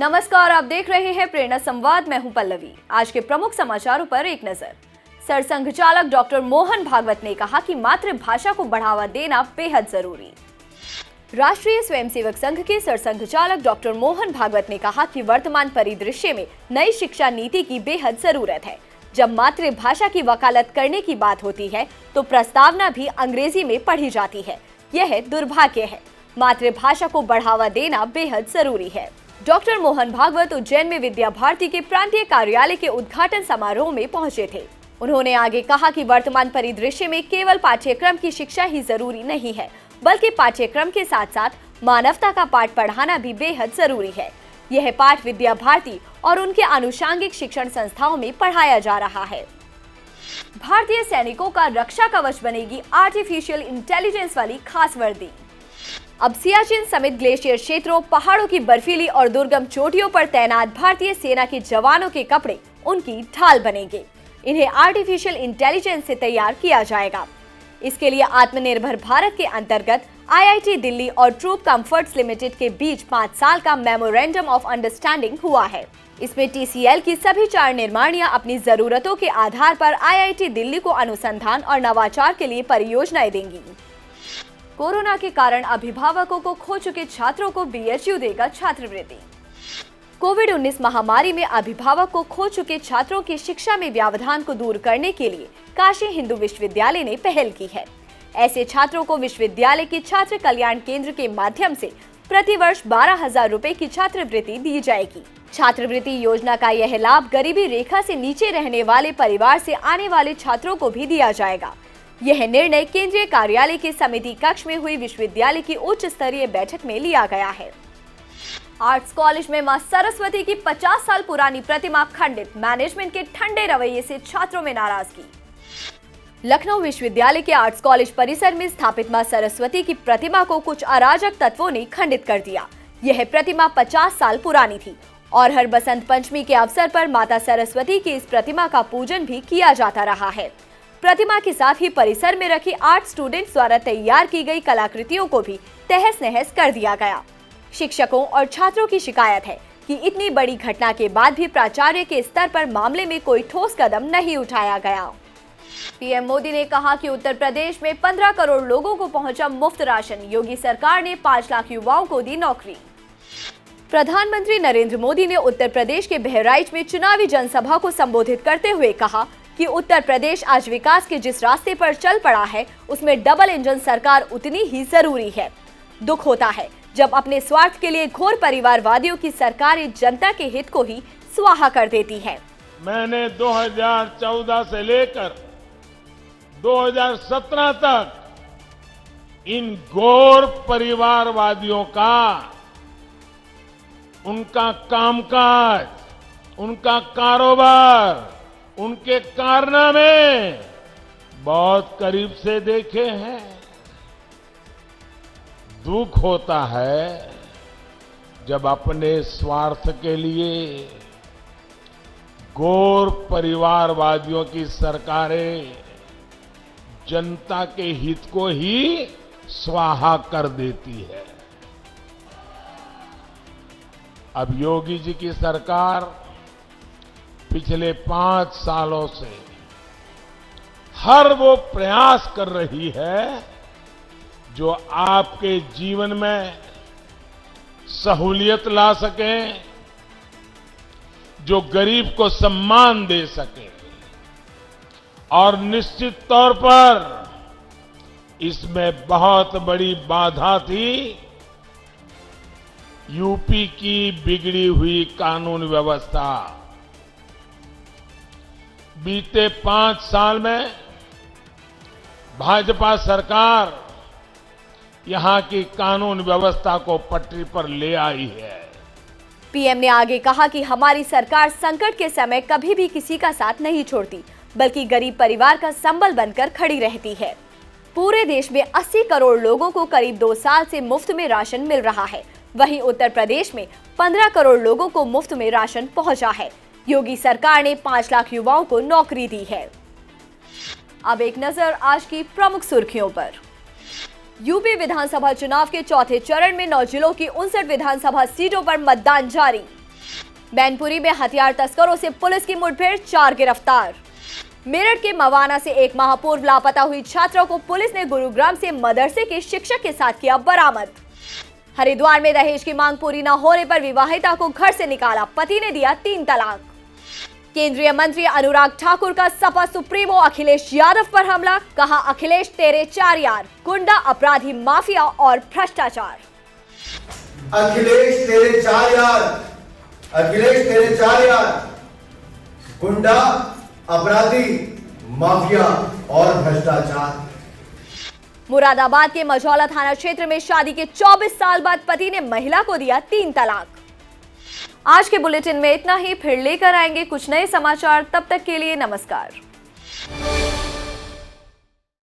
नमस्कार, आप देख रहे हैं प्रेरणा संवाद। मैं हूं पल्लवी। आज के प्रमुख समाचारों पर एक नजर। सरसंघ चालक डॉक्टर मोहन भागवत ने कहा कि मातृभाषा को बढ़ावा देना बेहद जरूरी। राष्ट्रीय स्वयंसेवक संघ के सरसंघ चालक डॉक्टर मोहन भागवत ने कहा कि वर्तमान परिदृश्य में नई शिक्षा नीति की बेहद जरूरत है। जब मातृभाषा की वकालत करने की बात होती है तो प्रस्तावना भी अंग्रेजी में पढ़ी जाती है। यह दुर्भाग्य है। मातृभाषा को बढ़ावा देना बेहद जरूरी है। डॉक्टर मोहन भागवत उज्जैन में विद्या भारती के प्रांतीय कार्यालय के उद्घाटन समारोह में पहुंचे थे। उन्होंने आगे कहा कि वर्तमान परिदृश्य में केवल पाठ्यक्रम की शिक्षा ही जरूरी नहीं है, बल्कि पाठ्यक्रम के साथ साथ मानवता का पाठ पढ़ाना भी बेहद जरूरी है। यह पाठ विद्या भारती और उनके आनुषंगिक शिक्षण संस्थाओं में पढ़ाया जा रहा है। भारतीय सैनिकों का रक्षा कवच बनेगी आर्टिफिशियल इंटेलिजेंस वाली खास वर्दी। अब सियाचिन समेत ग्लेशियर क्षेत्रों, पहाड़ों की बर्फीली और दुर्गम चोटियों पर तैनात भारतीय सेना के जवानों के कपड़े उनकी ढाल बनेंगे। इन्हें आर्टिफिशियल इंटेलिजेंस से तैयार किया जाएगा। इसके लिए आत्मनिर्भर भारत के अंतर्गत IIT दिल्ली और ट्रूप कंफर्ट्स लिमिटेड के बीच 5 साल का मेमोरेंडम ऑफ अंडरस्टैंडिंग हुआ है। इसमें TCL की सभी 4 निर्माणियां अपनी जरूरतों के आधार पर IIT दिल्ली को अनुसंधान और नवाचार के लिए परियोजनाएं देंगी। कोरोना के कारण अभिभावकों को खो चुके छात्रों को BHU देगा छात्रवृत्ति। कोविड-19 महामारी में अभिभावक को खो चुके छात्रों की शिक्षा में व्यवधान को दूर करने के लिए काशी हिंदू विश्वविद्यालय ने पहल की है। ऐसे छात्रों को विश्वविद्यालय के छात्र कल्याण केंद्र के माध्यम से प्रतिवर्ष 12,000 रुपए की छात्रवृत्ति दी जाएगी। छात्रवृत्ति योजना का यह लाभ गरीबी रेखा से नीचे रहने वाले परिवार से आने वाले छात्रों को भी दिया जाएगा। यह निर्णय केंद्रीय कार्यालय के समिति कक्ष में हुई विश्वविद्यालय की उच्च स्तरीय बैठक में लिया गया है। आर्ट्स कॉलेज में मां सरस्वती की 50 साल पुरानी प्रतिमा खंडित। मैनेजमेंट के ठंडे रवैये से छात्रों में नाराजगी। लखनऊ विश्वविद्यालय के आर्ट्स कॉलेज परिसर में स्थापित मां सरस्वती की प्रतिमा को कुछ अराजक तत्वों ने खंडित कर दिया। यह प्रतिमा 50 साल पुरानी थी और हर बसंत पंचमी के अवसर पर माता सरस्वती की इस प्रतिमा का पूजन भी किया जाता रहा है। प्रतिमा के साथ ही परिसर में रखी आर्ट स्टूडेंट्स द्वारा तैयार की गई कलाकृतियों को भी तहस नहस कर दिया गया। शिक्षकों और छात्रों की शिकायत है कि इतनी बड़ी घटना के बाद भी प्राचार्य के स्तर पर मामले में कोई ठोस कदम नहीं उठाया गया। पीएम मोदी ने कहा कि उत्तर प्रदेश में 15 करोड़ लोगों को पहुंचा मुफ्त राशन। योगी सरकार ने 5 लाख युवाओं को दी नौकरी। प्रधानमंत्री नरेंद्र मोदी ने उत्तर प्रदेश के बहराइच में चुनावी जनसभा को संबोधित करते हुए कहा कि उत्तर प्रदेश आज विकास के जिस रास्ते पर चल पड़ा है उसमें डबल इंजन सरकार उतनी ही जरूरी है। दुख होता है जब अपने स्वार्थ के लिए घोर परिवारवादियों की सरकारें जनता के हित को ही स्वाहा कर देती है। मैंने 2014 से लेकर 2017 तक इन घोर परिवारवादियों का, उनका कामकाज, उनका कारोबार, उनके कारनामे बहुत करीब से देखे हैं। दुख होता है जब अपने स्वार्थ के लिए घोर परिवारवादियों की सरकारें जनता के हित को ही स्वाहा कर देती है। अब योगी जी की सरकार पिछले 5 सालों से हर वो प्रयास कर रही है जो आपके जीवन में सहूलियत ला सके, जो गरीब को सम्मान दे सके। और निश्चित तौर पर इसमें बहुत बड़ी बाधा थी यूपी की बिगड़ी हुई कानून व्यवस्था। बीते 5 साल में भाजपा सरकार यहां की कानून व्यवस्था को पटरी पर ले आई है। पीएम ने आगे कहा कि हमारी सरकार संकट के समय कभी भी किसी का साथ नहीं छोड़ती, बल्कि गरीब परिवार का संबल बनकर खड़ी रहती है। पूरे देश में 80 करोड़ लोगों को करीब 2 साल से मुफ्त में राशन मिल रहा है। वहीं उत्तर प्रदेश में 15 करोड़ लोगों को मुफ्त में राशन पहुंचा है। योगी सरकार ने 5 लाख युवाओं को नौकरी दी है। अब एक नजर आज की प्रमुख सुर्खियों पर। यूपी विधानसभा चुनाव के चौथे चरण में 9 जिलों की 59 विधानसभा सीटों पर मतदान जारी। बैनपुरी में हथियार तस्करों से पुलिस की मुठभेड़, 4 गिरफ्तार। मेरठ के मवाना से 1 माह पूर्व लापता हुई छात्रा को पुलिस ने गुरुग्राम से मदरसे के शिक्षक के साथ किया बरामद। हरिद्वार में दहेज की मांग पूरी न होने पर विवाहिता को घर से निकाला, पति ने दिया 3 तलाक। केंद्रीय मंत्री अनुराग ठाकुर का सपा सुप्रीमो अखिलेश यादव पर हमला, कहा अखिलेश तेरे 4 यार, गुंडा, अपराधी, माफिया और भ्रष्टाचार। अखिलेश तेरे 4 यार, अखिलेश तेरे 4 यार, गुंडा, अपराधी, माफिया और भ्रष्टाचार। मुरादाबाद के मझौला थाना क्षेत्र में शादी के 24 साल बाद पति ने महिला को दिया 3 तलाक। आज के बुलेटिन में इतना ही, फिर लेकर आएंगे कुछ नए समाचार। तब तक के लिए नमस्कार।